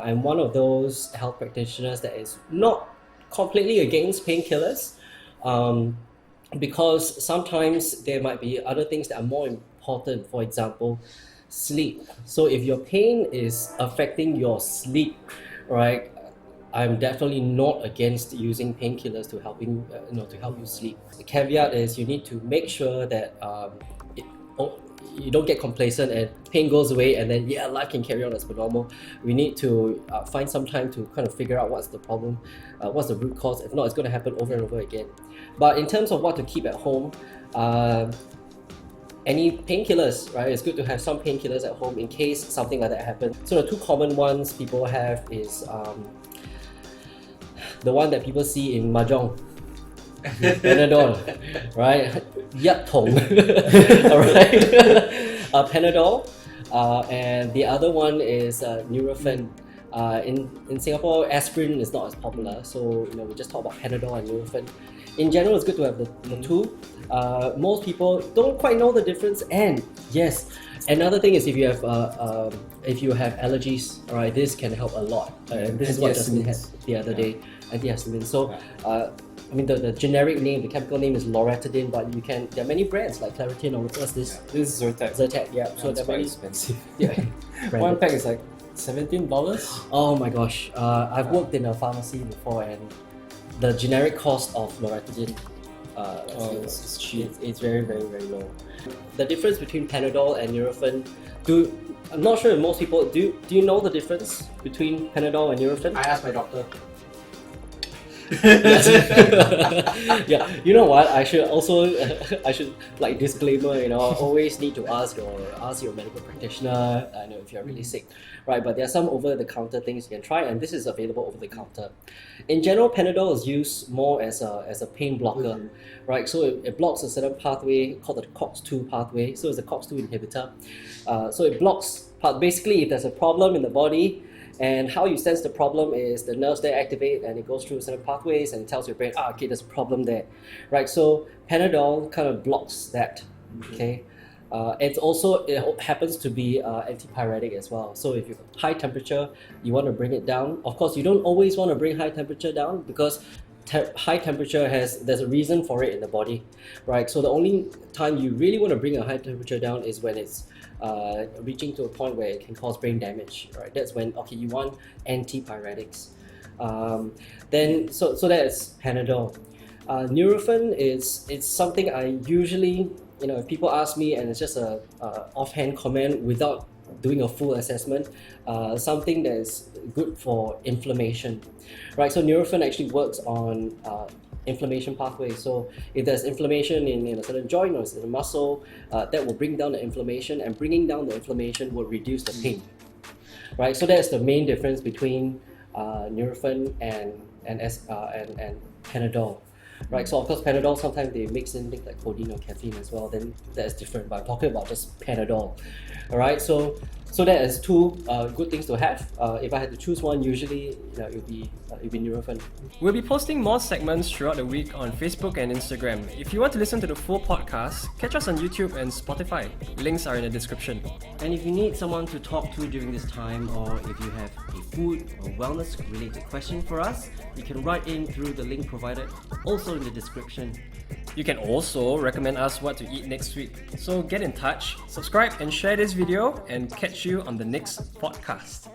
I'm one of those health practitioners that is not completely against painkillers, because sometimes there might be other things that are more important. For example, sleep. So if your pain is affecting your sleep, right, I'm definitely not against using painkillers to help you sleep. The caveat is you need to make sure that you don't get complacent and pain goes away and then life can carry on as per normal. We need to find some time to kind of figure out what's the problem, what's the root cause. If not, it's going to happen over and over again. But in terms of what to keep at home, any painkillers, right? It's good to have some painkillers at home in case something like that happens. So the two common ones people have is the one that people see in mahjong. Panadol, right? Yattong, alright. Panadol, and the other one is Nurofen. In Singapore, aspirin is not as popular, so we just talk about Panadol and Nurofen. In general, it's good to have the two. Most people don't quite know the difference, and yes, another thing is if you have allergies, alright, this can help a lot. And this is what Justin had the other day, antihistamine. So. The generic name, the chemical name is loratadine, but there are many brands like Claritin or what's this? This is Zyrtec. Zyrtec, yeah. So they're quite expensive. Yeah. One pack is like $17. Oh my gosh. I've worked in a pharmacy before, and the generic cost of loratadine, it's cheap. It's very, very, very low. The difference between Panadol and Nurofen, I'm not sure if most people, do you know the difference between Panadol and Nurofen? I asked my doctor. Yeah, you know what? I should like disclaimer. Always need to ask your medical practitioner. I know if you're really sick, right? But there are some over-the-counter things you can try, and this is available over the counter. In general, Panadol is used more as a pain blocker, right? So it blocks a certain pathway called the COX-2 pathway. So it's a COX-2 inhibitor. So it blocks. Basically, if there's a problem in the body. And how you sense the problem is the nerves there activate and it goes through certain pathways and it tells your brain, okay, there's a problem there, right? So Panadol kind of blocks that, okay? It happens to be antipyretic as well. So if you have high temperature, you want to bring it down. Of course, you don't always want to bring high temperature down because high temperature there's a reason for it in the body, right? So the only time you really want to bring a high temperature down is when it's reaching to a point where it can cause brain damage, right? That's when you want antipyretics. Then that is Panadol. Nurofen it's something I usually, if people ask me and it's just a offhand comment without doing a full assessment, something that is good for inflammation, right? So Nurofen actually works on inflammation pathway. So if there's inflammation in a certain joint or in a muscle, that will bring down the inflammation, and bringing down the inflammation will reduce the pain, right? So that's the main difference between Nurofen and Panadol, right? So of course Panadol, sometimes they mix in things like codeine or caffeine as well, then that's different, but I'm talking about just Panadol. All right, so that is two good things to have. If I had to choose one, usually it would be Nurofen. We'll be posting more segments throughout the week on Facebook and Instagram. If you want to listen to the full podcast, catch us on YouTube and Spotify. Links are in the description. And if you need someone to talk to during this time, or if you have a food or wellness related question for us, you can write in through the link provided, also in the description. You can also recommend us what to eat next week. So get in touch, subscribe and share this video, and catch you on the next podcast.